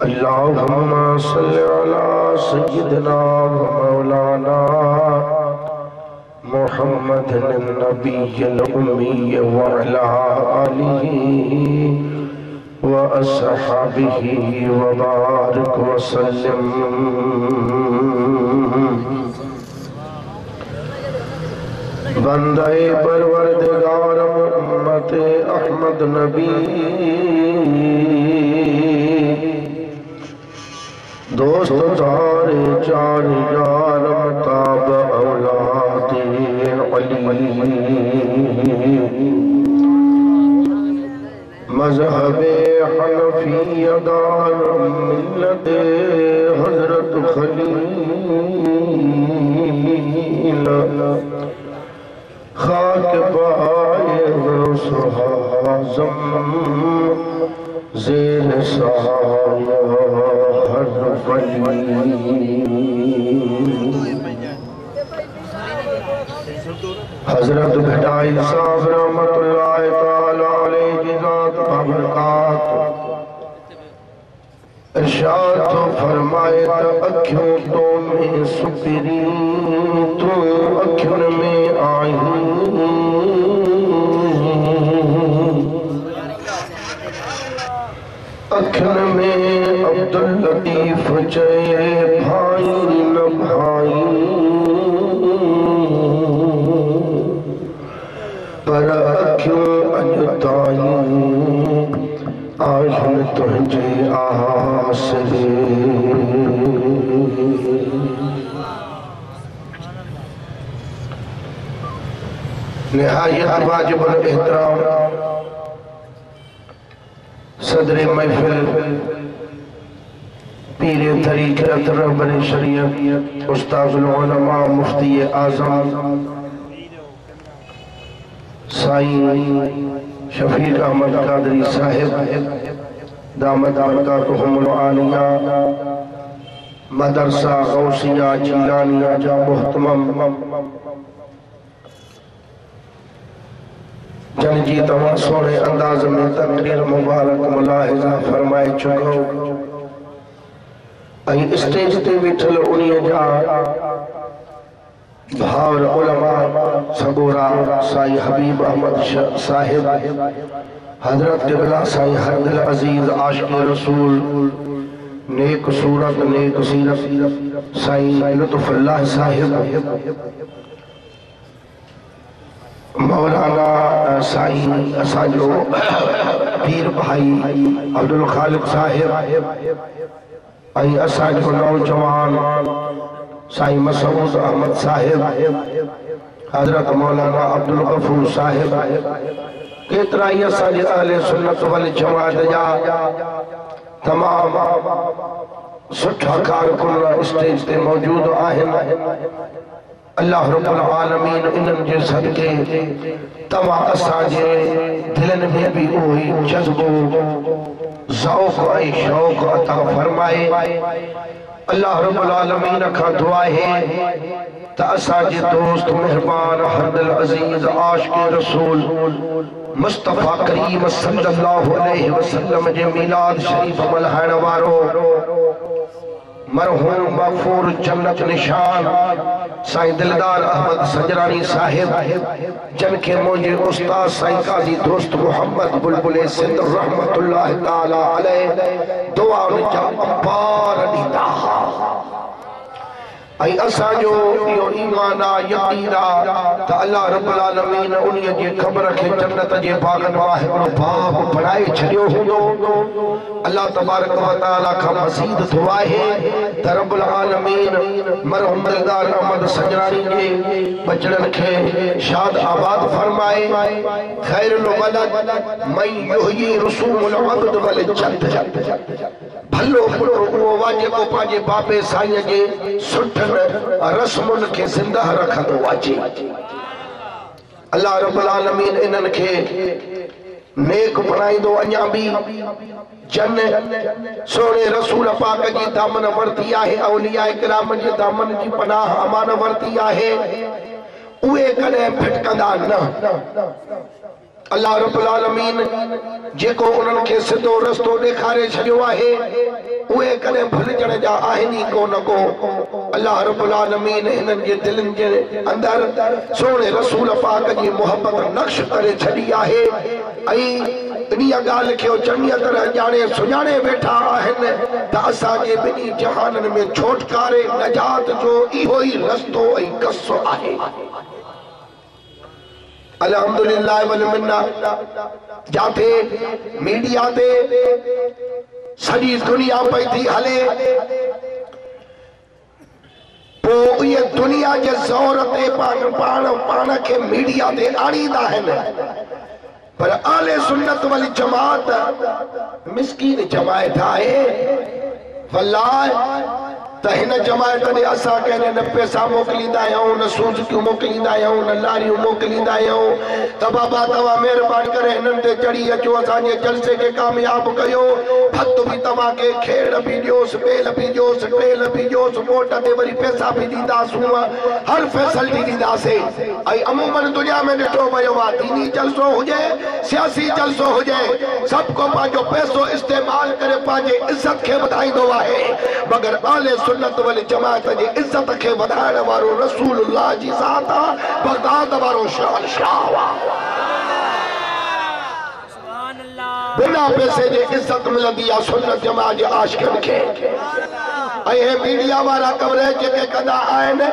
अल्लाहुम्मा सल्लि अला सय्यिदिना व मौलाना मुहम्मदिन नबिय्यिल उम्मी व अला आलिहि व अस्हाबिहि व बारिक व सल्लिम। बंदे परवरदिगार उम्मत अहमद नबी दोस्त तारे चार यार मताब औलादे अली मज़हबे हनफियदार मिल्लत हज़रत खलील खाक पाए सुहाज़म ज़ेर साया हर वली। हज़रत भटाई साहब रहमतुल्लाहि तआला अलैहि की ज़ात बरकात इरशाद तो फरमाए तो अखियों तो में सुपरी तू अखियों में आई अखियों में अब्दुल लतीफ जय भाई न भाई पर अखियों अजताई आजन तुझे आसरे। निहायत वाजिबुल एहतराम सदर महफिल पीर तरीक़त रहबर शरीयत उस्ताज़ुल उलमा मुफ्ती आज़म साईं शफीक अहमद कादरी साहिब दामद बरकातुहुमुल आलिया मदरसा गौसिया जीलानिया जा मुहतमम जन जी तमाम सोने अंदाज में तकरीर मुबारक मुलाहिजा फरमाए चुको। स्टेज ते बिठल उन्हीं जा भावर उलमा सबूरा साई हबीब अहमद साहिब हजरत क़िबला साई हरदिल अजीज आशिक़ रसूल नेक सूरत नेक सीरत साई लुत्फ़ुल्लाह साहिब मौलाना साई असाजो पीर भाई अब्दुल खालिक साहिब आई असाजो नौजवान साई मसूद अहमद साहिब हजरत मौलाना अब्दुल गफूर साहिब केतरा ही असाजे अहले सुन्नत वल जमात जा तमाम सुठा कारकुन स्टेज ते मौजूद आहिनि। अल्लाह रब्बुल आलमीन इन्हनि जे सदके तव्हां असांजे दिलनि में भी उहो जज़्बो ज़ौक़ ऐं शौक़ अता फरमाए। अल्लाह रब्बुल आलमीन खां दुआ है त असांजे दोस्त मेहरबान हरदिल अजीज आशिक़ रसूल मुस्तफ़ा करीम सल्लल्लाहु अलैहि वसल्लम जे मीलाद शरीफ मल्हाइण वारो मरहूम मग़फ़ूर जन्नत निशान साईं दिलदार अहमद सजरानी साहिब जिनके मुझे उस्ताद साईं काजी दोस्त मोहम्मद बुलबुल सिंध रहमतुल्लाहि ताला अलैह दुआ जा अपार ॾींदा ऐं असांजो इहो ईमान आहे यकीन आहे त अल्लाह रब्बुल आलमीन उन्हीअ जे क़ब्र खे जन्नत जे बाग़नि मां हिकिड़ो बाब बणाए छॾियो हूंदो। अल्लाह तबारक व तआला खां मज़ीद दुआ आहे त रब्बुल आलमीन मरहूम दिलदार अहमद सजरानी जे बचड़नि खे शाद आबाद फरमाए। खैरुल वलद मन युहयी रसूमुल अब्द वल जद भलो उहो वाजिबो पंहिंजे बाबे साईं जे सुठनि रस्मुनि खे ज़िंदा रखंदो अचे। अल्लाह रब्बुल आलमीन इन्हनि खे नेक बणाईंदो अञा भी जन सोने रसूल पाक जी दामन वरती आहे औलिया किराम जी दामन जी पनाह अमान वरती आहे उहे कॾहिं फिटकंदा न। अल्लाह रब्बुल आलमीन जेको उन्हनि खे सिधो रस्तो ॾेखारे छॾियो आहे उहे कॾहिं भुलिजण जा आहिनि ई कोन को। अल्लाह रब्बुल आलमीन हिननि जे दिलनि जे अंदरि सोणे रसूल पाक जी मोहब्बत नक्श करे छॾी आहे ऐं इन ॻाल्हि खे चङी तरह ॼाणे सुञाणे वेठा आहिनि त असांजे ॿिन्ही जहाननि में छोटकारे नजात जो इहो ई रस्तो ऐं कस्सो आहे। अल्हम्दुलिल्लाह वल मिन्ना जाते मीडिया ते सॼी दुनिया पई थी हले पोइ ये दुनिया जे ज़ोर ते पाण खे मीडिया ते आणींदा आहिनि पर आले सुन्नत वल जमात मिस्कीन जमायत आहे। वल्लाह त हिन जमायत ने असां कंहिं न पैसा मोकिलींदा आहियूं न सूज़कियूं मोकिलींदा आहियूं न लारियूं मोकिलींदा आहियूं त बाबा तव्हां महिरबानी करे हिननि ते चढ़ी अचो असांजे जलसे खे कामयाब कयो। भक्त बि तव्हांखे खेड़ बि ॾियोसि बेल बि ॾियोसि ट्रेल बि ॾियोसि वोट ते वरी पैसा बि ॾींदासूं हर फैसिलिटी ॾींदासीं। ऐं अमूमन दुनिया में ॾिठो वियो आहे दीनी जलसो हुजे सियासी जलसो हुजे सभु को पंहिंजो पैसो इस्तेमाल करे पंहिंजे इज़त खे वधाईंदो आहे मगर आले सुन्नत वल जमात जी इज्जत के वधाइण वारो रसूलुल्लाह जी ज़ात आहे बगदाद वारो शहंशाह बिना पैसे जे इज्जत मिलंदी आहे सुन्नत जमात जे आशिक़नि खे। ऐं मीडिया वारा कवरेज जेके कंदा आहिनि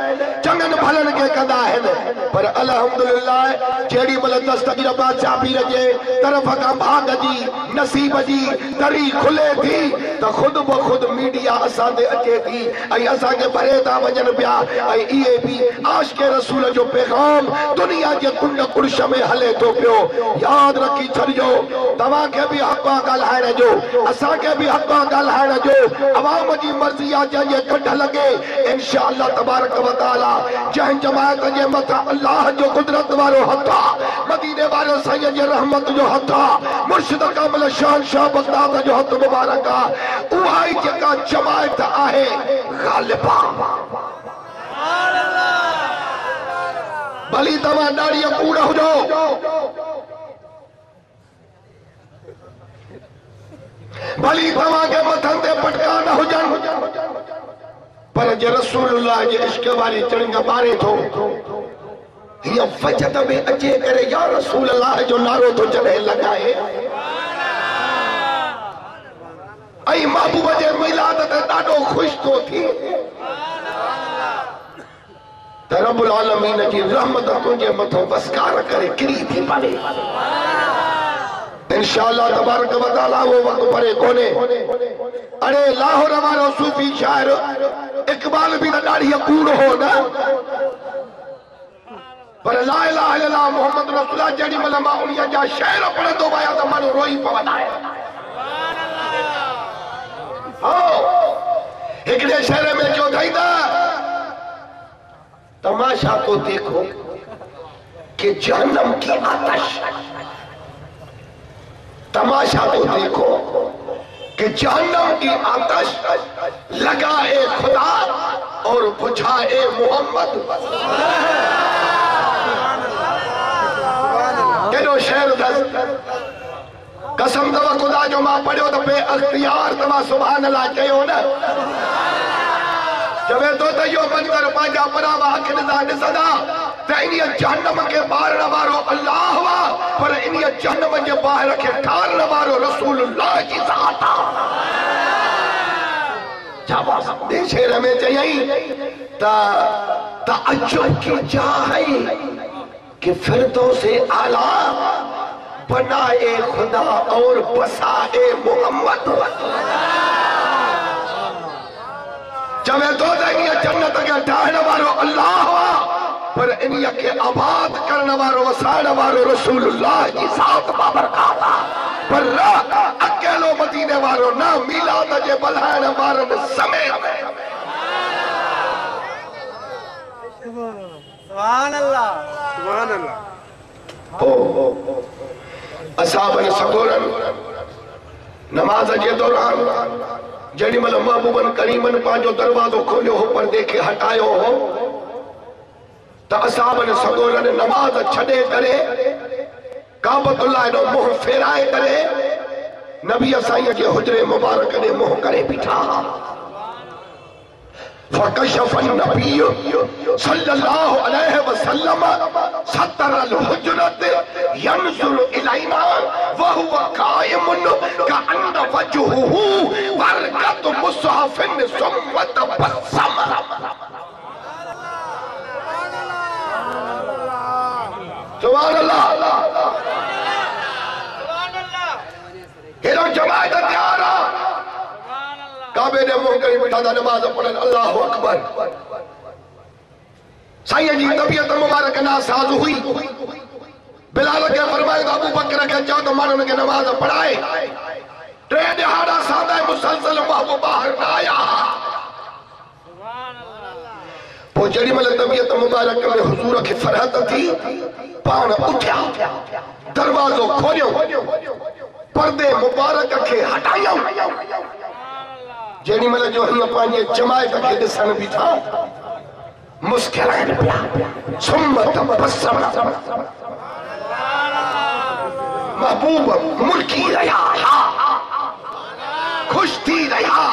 चङनि भलनि खे कंदा आहिनि पर अल्हम्दुलिल्लाह जेॾी महिल दस्तगीरबा चाबीर जे तरफ़ खां भाग जी नसीब जी दरी खुले थी त ख़ुद ब ख़ुद मीडिया असां ते अचे थी ऐं असांखे भरे था वञनि पिया ऐं इहे बि आशिक़े रसूल जो पैगाम दुनिया जे कुंड कुर्श में हले थो पियो। यादि रखी छॾिजो तव्हांखे बि हक़ आहे ॻाल्हाइण जो असांखे बि हक़ आहे ॻाल्हाइण जो अवाम जी मर्ज़ी आहे जंहिंजे कढ लॻे इंशाअल्लाह तबारक व तआला जंहिं जमायत जे मथां अल्लाह जो कुदरत वारो हथ आहे मदीने वारे साईं जे रहमत जो हथ आहे मुर्शिद कामिल शहंशाह बगदाद जो हथ मुबारक आहे उहा ई जेका जमायत आहे ग़ालिबा। भली तव्हां ॾाढी कूड़ हुजो भली तव्हांखे मथनि ते पटका न हुजनि पर जे रसूलुल्लाह जे इश्क वारी चढ़िंग ॿारे थो हीअ वजद में अचे करे या रसूलुल्लाह जो नारो थो जॾहिं लॻाए ऐं महबूब जे मिलाद ते ॾाढो ख़ुशि थो थी त रब्बुल आलमीन जी रहमत तुंहिंजे मथां वसकार करे किरी थी पवे इंशाअल्लाह तबारक व तआला वो वक्त परे कोने। अरे लाहौर वारो सूफी शायर इकबाल भी ॾाढी कूड़ हो न पर ला इलाहा इल्लल्लाह मोहम्मद रसूलुल्लाह जेॾी महिल मां उन्हीअ जा शेर पढ़ंदो आहियां त माण्हू रोई पवंदा आहिनि। हिकिड़े शेर में चयो अथई त तमाशा को देखो कि जहन्नम की आतश तमाशा को देखो कि जहन्नम की आतश लगाए खुदा और बुझाए मोहम्मद। केॾो शेर कसम तव खुदा जो मां पढ़ियो त बे अख्तियार तव्हां सुभान अल्लाह चयो न चवे तो त इहो मंदर पंहिंजा परावा अखियुनि सां ॾिसंदा त इन्हीअ जहन्नम खे ॿारण वारो अल्लाह हुआ पर इन्हीअ जहन्नम जे ॿाहिर खे ठारण वारो रसूलुल्लाह जी ज़ात आहे। शेर में चयई त अजब की चाह कि फिरदौसे आला बनाए खुदा और बसाए मोहम्मद। चवे तो जन्नत के ठाहिण वारो अल्लाह हुआ पर इन्हीअ खे आबाद करण वारो वसाइण वारो रसूलुल्लाह जी ज़ात बाबरकात पर अकेलो मदीने वारो न मिलाद जे बल्हाइण वारनि समेत। सुभान अल्लाह सुभान अल्लाह। ओ असाबन सगोरन नमाज के दौरान जड़ी मल महबूबन करीमन पांचो दरवाजो खोलियो हो पर्दे के हटायो हो तो असाबन सगोरन नमाज छड़े करे काबतुल्लाह नो मुंह फेराए करे नबी साईं के हुजरे मुबारक ने मुंह करे बीठा फकशफ नबी सल्लल्लाहु अलैहि वसल्लम सतरल हुजरत यनजुर इलैना व हुवा कायमुन कअन्न वजहुहु बरकत मुसहफिन सुम्मा तबस्सम सुभान अल्लाह हेरो जमात तैयार काबे ने मुंह करी बैठा था नमाज पढ़न अल्लाह अकबर साईं जी तबीयत मुबारक नासाज हुई बिलाल के फरमाया अबू बकर के चो तो मानो के नमाज पढ़ाए टे दिहाड़ा सादा मुसलसल महबूब बाहर ना आया पो जड़ी मल तबीयत मुबारक में हुजूर के फरहत थी पान उठा दरवाजो खोलियो पर्दे मुबारक के हटायो जेडी मल जो हिया पांजे जमायत के दिसन भी था मुस्कुराए पिया सुम्मत तबस्सम महबूब मुल्की रहा खुश थी रहा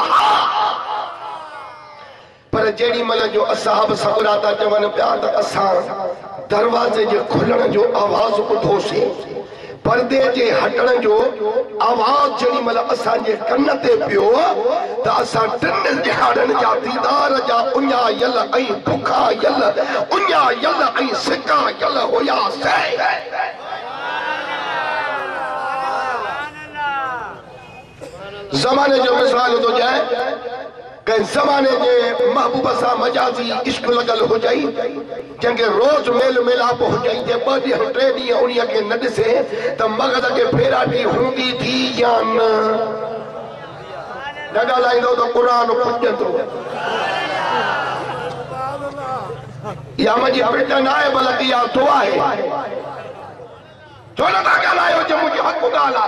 पर जेडी मल जो असहाब सबरा ता चवन पिया त असा दरवाजे जे खुलण जो आवाज ॿुधोसीं पर्दे जे हटण जो आवाज जेडी मल असा जे कन ते पियो त असा टिन दिहाड़न जा दीदार जा उन्या यल ऐं बुखा यल उन्या यल ऐं सिका यल होया से ज़माने जो मिसाल तो जाए के ज़माने जे महबूब सा मजाजी इश्क लगल हो जाई जंगे रोज मेल मिलाप हो जाई जे 2 ॾींहं 3 ॾींहं उन्हीअ खे न ॾिसे त मगज़ खे फेराटी हूंदी थी या न ॻाल्हाईंदो त क़ुरान पुॼंदो या मुंहिंजी पिट न आहे बल्कि इहा दुआ आहे छो नथा ॻाल्हायो जे मुंहिंजी हक़ ॻाल्हि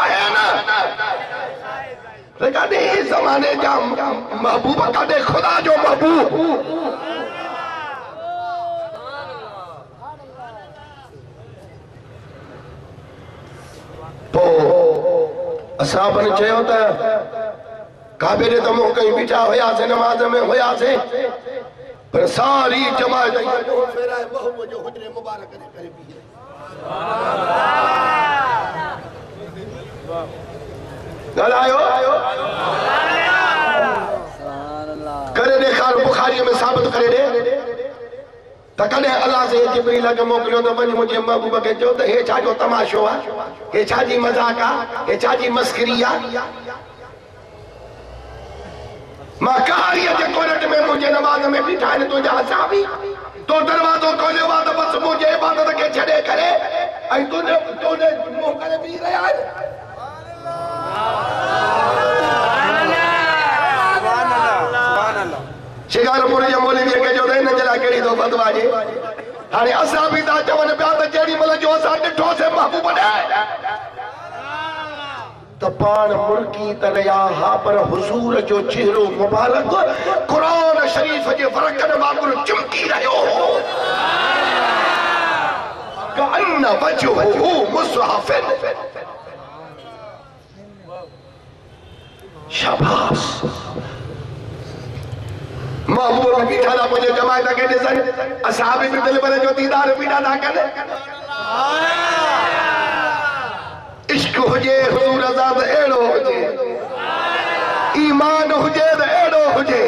आहे न कदे ज़माने जा महबूब कदे खुदा जो महबूब तो असाबन चयो त काबे ने तो मुंह कहीं बीठा होया से नमाज में होया से पर सारी जमात फेराए महबूब जो हुजरे मुबारक ने करे भी गलायो करे देखार बुखारी में साबित करे दे त कने अल्लाह से जिब्रील के मोकलियो तो वनी मुझे महबूब के जो त हे छा जो तमाशो आ हे छा जी मजाक आ हे छा जी मस्करी आ मां कहारिया जे कोरट में मुझे नमाज में बिठा ने तुझा साबी तो दरवाजो खोलियो वा तो बस मुझे इबादत के छड़े करे आई तूने मुंह करे भी रहा है शिकारपुर जे मौलवी के जो न जला केड़ी तो फतवा जे हाने असा भी ता चवन पिया त जेडी मल जो असा डिठो से महबूब ने त पान मुर्की तरया हा पर हुजूर जो चेहरो मुबारक कुरान शरीफ जे फरकन वांगुर चमकी रहियो कअन्न वजहुहु मुसहफिन शाबाश महबूब भी बीठा मुझे जमात के दिसन असहाब भी दिल भरे जो दीदार पीड़ा ना करे इश्क हुजे हुजूर आजाद एड़ो हुजे ईमान हुजे त एड़ो हुजे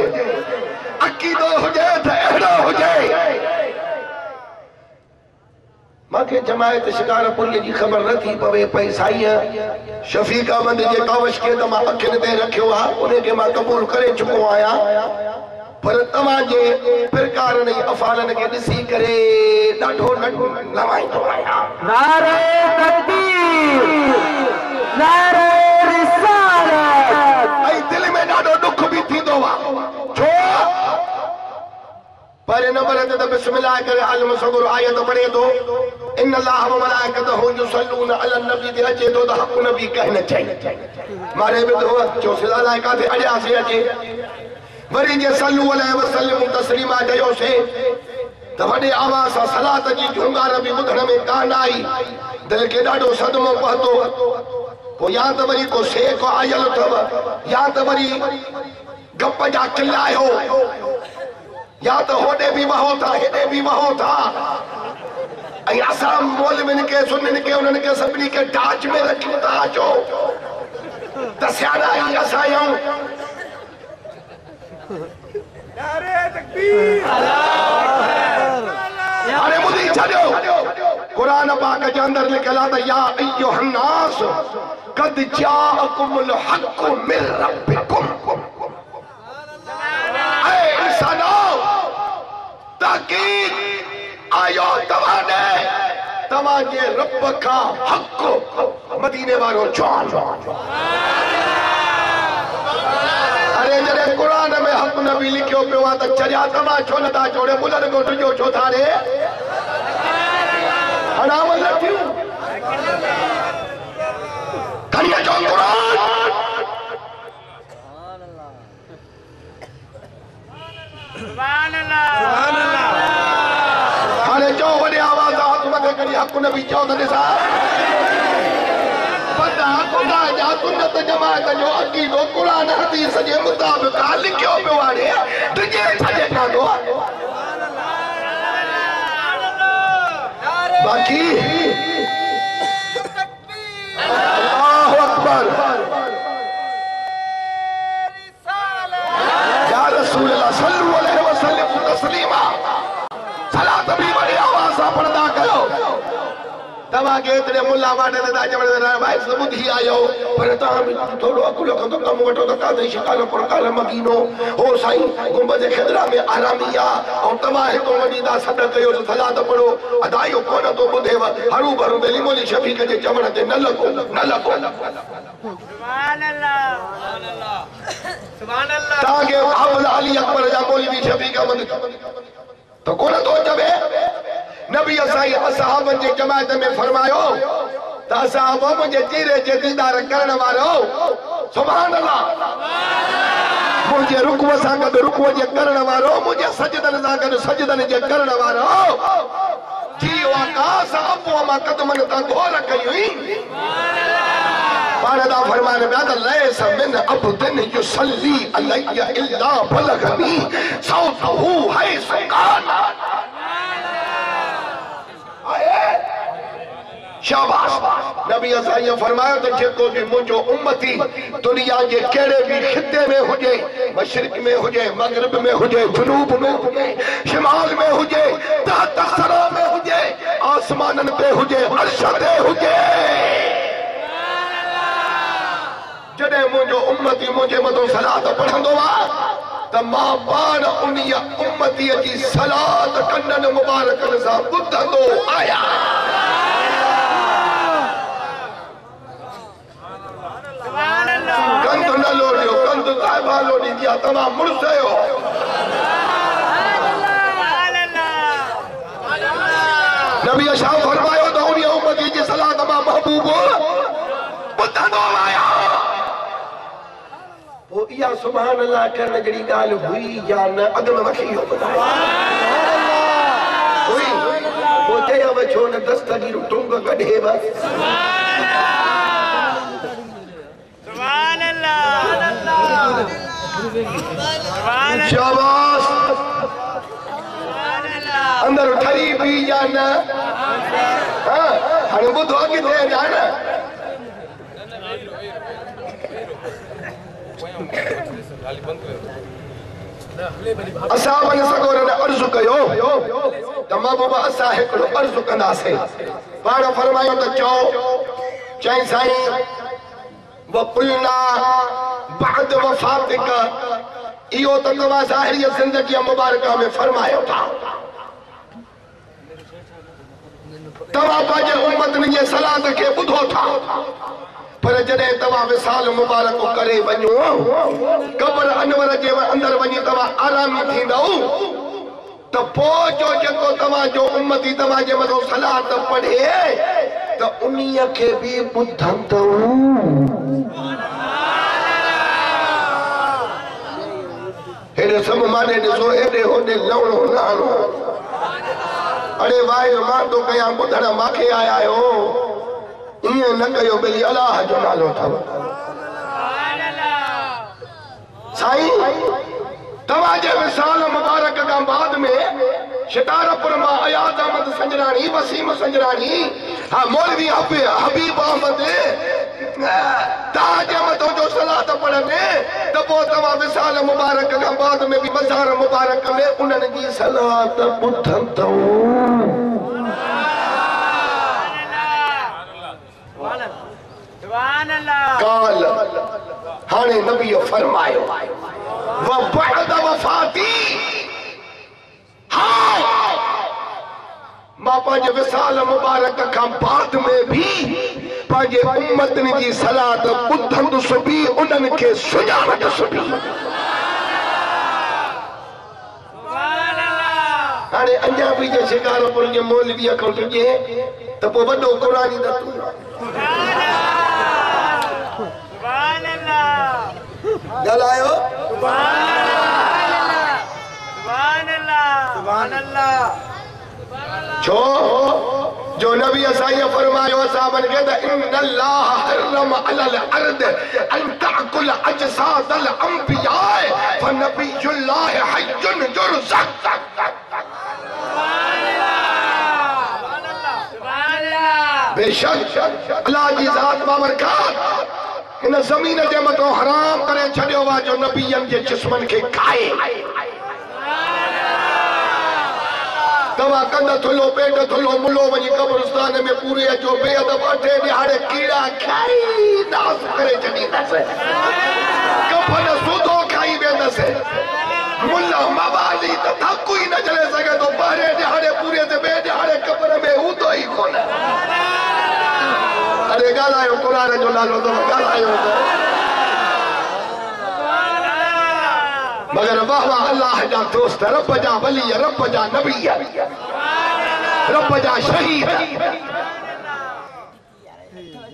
अकीदो हुजे त एड़ो हुजे मांखे जमायत शिकारपुर जी खबर न थी पवे पई साईं शफीक अहमद जे कावश के त मां अखिन ते रखियो आ उन के मां कबूल करे चुको आया पर तव्हां जे फिरकारन ऐं अफ़ालन के ॾिसी करे ॾाढो लवाईंदो आहियां नारे तकबीर नारे रिसालत ऐं दिल में ॾाढो दुख भी थींदो आ छो पर नंबर ते त बिस्मिल्लाह करे आलम सगुर आयत पढ़े तो इन अल्लाह व मलाइकतहु युसल्लून अलन नबी ते अचे तो त हक़ नबी कहना चाहिए मारे भी तो जो सिला लायका थे अजा से अचे वरी जे सल्लू अलैहि वसल्लम तस्लीमा दयो से त तो वडे आवाज से सलात जी झुंगार भी बुधण में कान आई दिल के डाढो सदमो पहुतो पो या तो वरी को सेक आयल थव या तो वरी गप जा किल्लायो या तो होडे भी वहो था हेडे भी वहो था असां मौलविन के सुनन के उन्हनि के सभिनी के टाच में रखियो था अचो दसियाना ही असां आहियूं नारे तकबीर अरे मुझे छड़ो कुरान पाक के अंदर लिखल है या अय्युहन नास कद जाअकुमुल हक़्क़ु मिन रब्बिकुम ऐ इंसानो ताकीद आयो तवाने तवाजे रब का हक़ मदीने वालो चौन अरे जरे कुरान में हक़ नबी लिखियो पियो आ त चरिया तवा छो नथा छोड़े मुलर को तुझो छो थारे हड़ावल लथियो करिया जो कुरान सुभान अल्लाह सुभान अल्लाह अरे जो वडे आवाज हाथ मथे करी हक़ नबी चो त ॾिसा पता खुदा जा सुन्नत जमात जो अकीदो कुरान हदीस जे मुताबिक लिखियो पियो आहे तुझे छजे कांदो बाकी अल्लाहु अकबर या रसूल अल्लाह सल्लल्लाहु अलैहि वसल्लम तस्लीमा सलात भी बड़ी आवाज से पढ़दा कयो तवा के इतने मुल्ला वाडे दा जबरदस्त भाई सबुधी आयो पर ता थोड़ो अकुल कंदो कम वठो त कादे शिकालो पर काल मदीनो हो साईं गुंबद खिदरा में आरामिया और तवा है तो वडी दा सद कयो तो सलात पढ़ो अदायो कोन तो बुधेव हरू भरू बेली मोली शफीक जे चवण ते न लगो सुभान अल्लाह सुभान अल्लाह ताके अब्दुल अली अकबर जा मौलवी शफीक अहमद तो कोन तो जबे नबी असाई असहाबन जे जमात में फरमायो त असहाब मुझे चेहरे जे दीदार करण वारो सुभान अल्लाह मुझे रुकव सां गद रुकव जे करण वारो मुझे सजदन सां गद सजदन जे करण वारो जीव आकाश अपो मा कदमन ता घोर कई पाण दा फरमान बिया त लैस मिन अब्दिन युसल्ली अलैया इल्ला बलगनी सौतहु है सुकान शाबाश नबी असाई फरमायो तो जेको भी मुझो उम्मती दुनिया के केड़े भी खिते में हुजे मशरिक में हुजे मगरिब में हुजे जुनूब में हुजे शिमाल में हुजे तहत सरा में हुजे आसमानन पे हुजे अर्श ते हुजे जडे मुझो उम्मती मुझे मतो सलात पढ़ंदो वा त मां पाण उनिया उम्मती जी सलात कन्नन मुबारकन सां ॿुधंदो आया कंद न लोडियो कंद साहिबा लोडी दिया तमाम मुर्सयो नबी शाह फरमायो तो उन उम्मत जी सलात मां महबूब ॿुधंदो आया वो इया सुभान अल्लाह करण जड़ी गाल हुई या न अदम वखियो ॿुधायो हुई वो चयो छो न दस्तगीर टुंग कढे बस सुभान अल्लाह शाबाश अंदर ठरी भी जाना हां हण बुधो किथे जाना असां सगोरन अर्ज़ कयो त महबूब असां हिकिड़ो अर्ज़ कंदासीं पाण फरमायो त चओ चई साईं वकुलना बाद वफातिक इहो त तव्हां ज़ाहिरी ज़िंदगी मुबारक में फरमायो था तव्हां पंहिंजे उम्मतनि जे सलात खे ॿुधो था पर जॾहिं तव्हां विसाल मुबारक करे वञो कब्र अनवर जे अंदर वञी तव्हां आरामी थींदव त पोइ जो जेको तव्हांजो उम्मती तव्हांजे मथां सलात पढ़े त उन्हीअ खे बि ॿुधंदव हेॾे सभु माने ॾिसो हेॾे होॾे लवणो लाणो अरे भाई मां तो कया बुधण माखे आया हो इए न कयो भई अल्लाह जो नालो थव साईं तवाजे विसाल मुबारक का बाद में शिकारपुर मां अयाज अहमद संजरानी वसीम संजरानी हाँ मौलवी हबीब अहमद ताज अहमद जो सलात पढ़ने तो वो तवा विसाल मुबारक का बाद में भी बाजार मुबारक में उन्हनि जी सलात ॿुधनि तो काल हाणे नबी फरमायो व बअद वफाती हाँ मां पंहिंजे विसाल मुबारक खां बाद में भी पंहिंजे उम्मतनि जी सलात ॿुधंदुसि बि उन्हनि खे सुञाणंदुसि बि हाणे अञा बि जे शिकारपुर जे मौलवीअ खां तुझे त पोइ वॾो क़ुरानी न तूं ॻाल्हायो छो जो नबी असां फरमायो असां के त इन्नल्लाह हर्रम अलल अर्द अन तअकुल अजसादल अंबियाए फनबियुल्लाह हय्युन युरज़क़ बेशक अल्लाह जी ज़ात बाबरकत इन ज़मीन जे मथां हराम करे छॾियो आहे जो नबियनि जे जिस्मनि खे खाए तवा कंद थुलो पेट थुलो मुलो वञी कब्रिस्तान में पूरे अचो बेअदब अठे ॾियारे कीड़ा खाई नास करे छॾींदसि कफन सुधो खाई वेंदसि मुल्ला मवाली त थकु ई न चले सघे थो पहिरें ॾियारे पूरे ते ॿिए ॾियारे कब्र में हूंदो ई कोन अरे ॻाल्हायो क़ुरान जो नालो अथव ॻाल्हायो मगर वाह वाह अल्लाह जा दोस्त रब जा वली रब जा नबी रब जा शहीद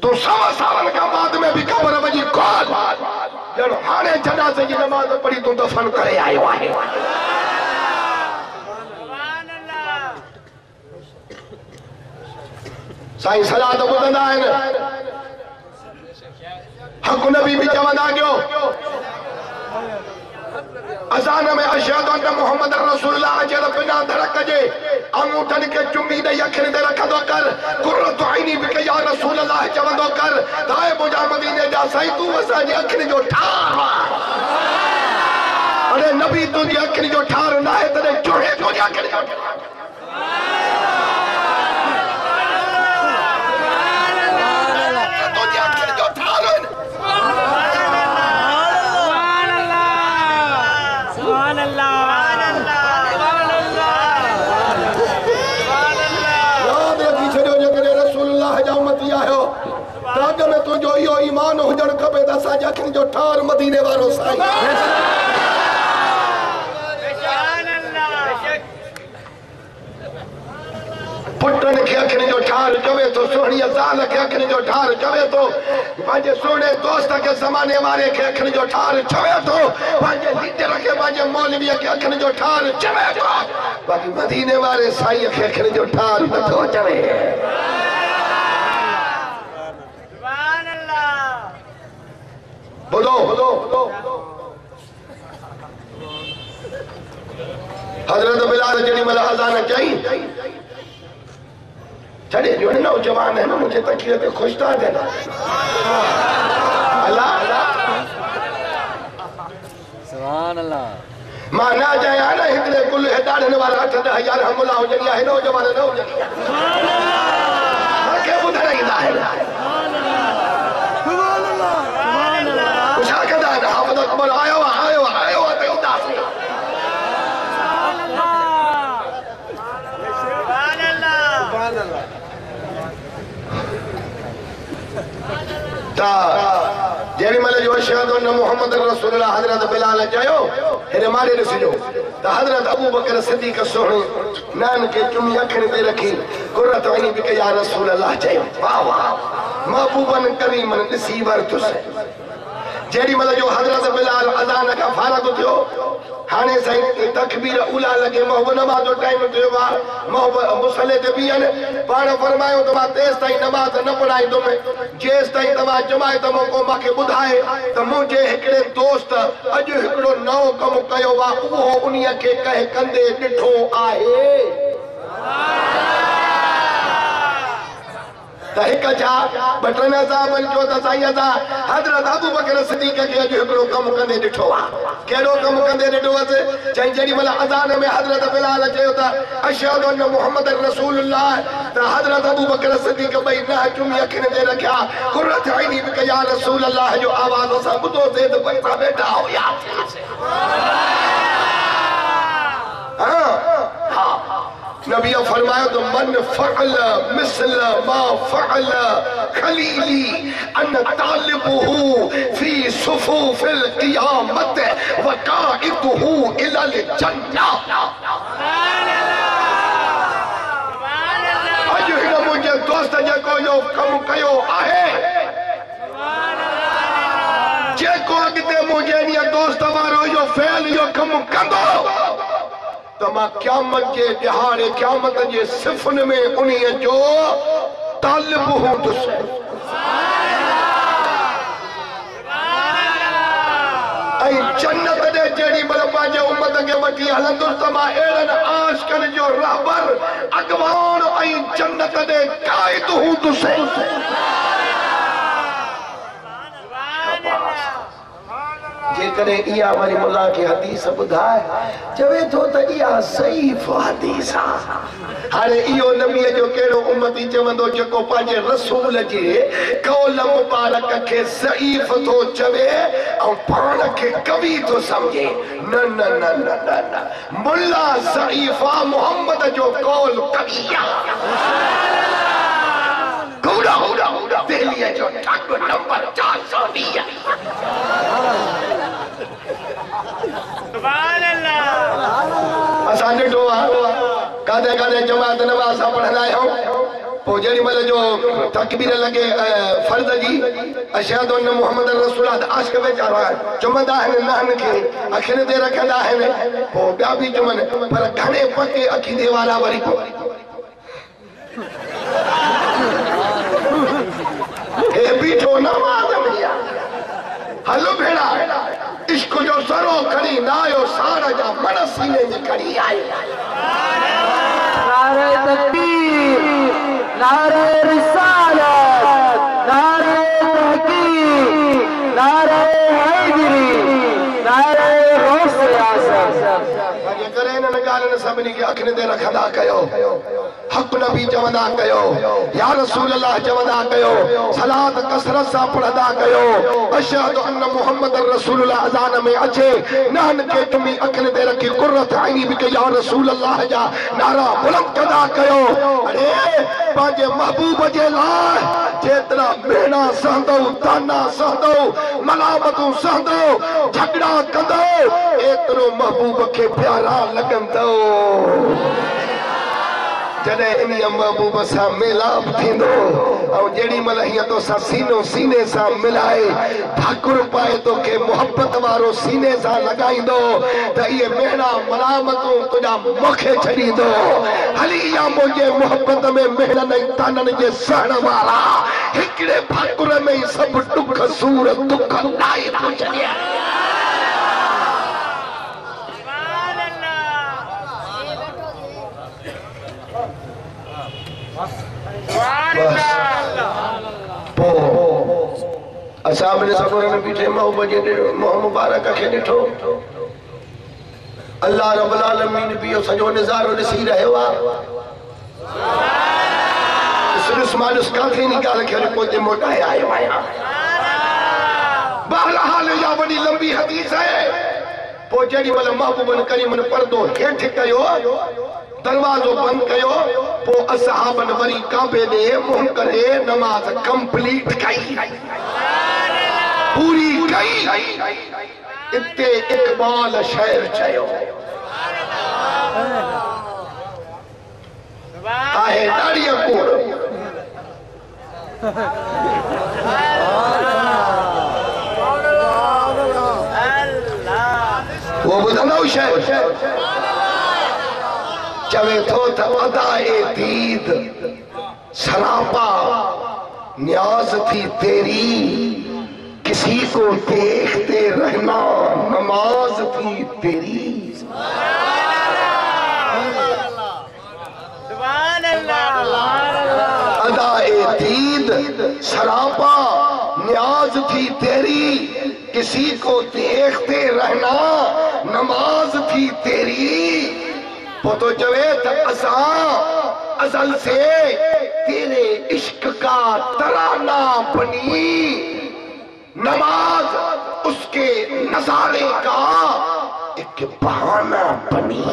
तो 100 साल का बाद में भी कब्र वञी कॉल ॼण हाणे जनाज़े जी नमाज़ पढ़ी तूं दफ़न करे आयो आहे साईं सलात ॿुधंदा आहिनि हक़ नबी बि चवंदा कयो अज़ान में अशहदु अन्न मुहम्मद रसूलुल्लाह जे बिना धड़क जे अंगूठनि खे चुमी ॾेई अखियुनि ते रखंदो कर कुर्रतु ऐनी बि या रसूलुल्लाह चवंदो कर दाए मुंहिंजा मदीने जा साईं तूं असांजी अखियुनि जो ठार अरे नबी तुंहिंजी अखियुनि जो ठार न आहे तॾहिं चुड़े तुंहिंजी अखियुनि जो ठार में तुझो इहो ईमान हुजण खपे त असांजी अखियुनि जो ठार मदीने वारो साईं पुटनि खे अखियुनि जो ठार चवे थो सोहणी ज़ाल खे अखियुनि जो ठार चवे थो पंहिंजे सुहिणे दोस्त खे ज़माने वारे खे अखियुनि जो ठार चवे थो पंहिंजे लीडर खे पंहिंजे मौलवीअ खे अखियुनि जो ठार चवे थो बाक़ी मदीने वारे साईं खे अखियुनि जो ठार नथो चवे बोलो हजरत बिलाल जड़ी मला अज़ान चई छड़े जो नौजवान है ना मुझे तकिए पे खुश था देना अल्लाह सुभान अल्लाह मां ना जाया ना हिकड़े कुल हेडाड़न वाला 8-10 हमला हो जनी है नौजवान न हो जनी के बुधण ईंदा है जेड़ी मल जो अशहदु अन्न मुहम्मद रसूलुल्लाह हजरत बिलाल चयो हेरे मारे ॾिसजो त हजरत अबू बकर सिद्दीक़ सोहणे नान के चुमी अखियुनि ते रखी कुर्रत ऐनी बि या रसूल अल्लाह चयो वाह वाह महबूबन करीमन ॾिसी वरतुसि जेडी मतलब जो हजरत बिलाल अजान का फारग थियो हाने सही तकबीर उला लगे मोहब नमाज जो टाइम थियो वा मोहब मुसल्ले ते बियन पाण फरमायो तो मां तेस ताई नमाज न पढ़ाई तो मैं जेस ताई तमा जमाए त मको माके बुधाए त मुझे एकड़े दोस्त अज एकड़ो नओ कम कयो वा वो उनिया के कह कंदे डिठो आहे बटना साहब जो हजरत अबू बकर सिद्दीक़ के अज एकड़ो कम कंदे डिठो केड़ो कम कंदे डिठो चई जेडी मला अजान में हजरत बिलाल चयो था अशहदु अन्न मुहम्मद रसूलुल्लाह त हजरत अबू बकर सिद्दीक़ भाई ना चुमी अखिन दे रखया कुर्रत ऐनी बिक या रसूल अल्लाह जो आवाज सा बुधो थे तो पैसा बैठा हो या नबी फरमाया तो मन फअल मिसल मा फअल खलीली अन तालिबुहु फी सुफूफिल क़ियामत व काइदुहु इलल जन्नह अज हिन मुझे दोस्त जेको यो कम कयो आहे जेको अगते मुझे नि दोस्त वारो यो फेल यो कम कंदो तो मां क़यामत के दिहाड़े क़यामत के सिफन में उन्हीं जो तालिब हूं जन्नत दे जेड़ी बलबा जे उम्मत के वठी हलंदुस त मां एड़न आशिकन जो रहबर अगवान ऐं जन्नत दे कायद हूं जेकरे इया वाली मुल्ला के हदीस बुधाए चवे तो त इया सहीफ हदीस हाने इयो नबी जो केड़ो उम्मती चवंदो जेको पांजे रसूल जे कौल मुबारक के सहीफ तो चवे और पान के कवि तो समझे न न न न न न मुल्ला सहीफा मोहम्मद जो कौल कविया गौड़ा गौड़ा गौड़ा दिल्ली जो टक नंबर 420 असां ॾिठो आहे काथे काथे जमात नमाज़ पढ़ंदा आहियूं पोइ जेॾी महिल जो तकबीर लॻे फर्ज़ जी अशहदु अन्न मुहम्मद रसूल आशिक़ वीचारा चुमंदा आहिनि नहनि खे अखियुनि ते रखंदा आहिनि पोइ ॿिया बि चुमनि पर घणे पके अखीदे वारा वरी हे बीठो नमाज़ में हलो भेड़ा इश्क जो सरो खड़ी नायो सारा जा मन सीने में खड़ी आई नारे तकबीर नारे रिसालत नारे तहकीक नारे हैदरी नारे गौस आज़म ये करे न गालन सभनी के अखिन ते रखंदा कयो हक नबी चवंदा कयो या रसूल अल्लाह चवंदा कयो सलात कसरत सा पढ़दा कयो अशहदु अन्न मुहम्मद रसूलुल्लाह अज़ान में अचे नहन के तुमी अखिन ते रखी कुर्रत ऐनी बिक या रसूल अल्लाह जा नारा बुलंद कदा कयो अरे पांजे महबूब जे लाइ जेतरा मेहना सहंदो ताना सहंदो मलामतू सहंदो झगड़ा कंदो एतरो महबूब के प्यारा लगंदो जॾहिं इन महबूब सां मिलाप थींदो ऐं जेॾी महिल हीअं तोसां सीनो सीने सां मिलाए ठाकुर पाए तोखे मोहबत वारो सीने सां लॻाईंदो त इहे मेहणा मलामतूं तुंहिंजा मूंखे छॾींदो हली या मुंहिंजे मोहबत में मेहणनि ऐं ताननि जे सहण वारा हिकिड़े ठाकुर में ई सभु ॾुख सूर दुख लाइ छॾिया असां सफ़र बीठे मोह मुबारक खे ॾिठो अल्लाह रब्बुल आलमीन बि इहो सॼो नज़ारो ॾिसी रहियो आहे मानुस काथे निकाल खे पोइ मोटाए आयो आहियां बहरहाल इहा वॾी लंबी हदीस आहे पोइ जेॾी महिल महबूबन करीमन पर्दो हेठि कयो दरवाजो बंद कयो पोइ असहाबन वरी काबे ॾे मुंहुं करे नमाज कंप्लीट कई पूरी कई इते इकबाल शहर चयो आहे ॾाढी कूड़ खुश है चवे थो अदाए दीद सरापा न्याज थी तेरी किसी को देखते रहना नमाज थी तेरी। अदाए दीद सरापा न्याज थी तेरी किसी को देखते रहना नमाज थी तेरी। वो तो जवेद असा अजल से तेरे इश्क का तराना बनी नमाज उसके नजारे का एक बहाना बनी।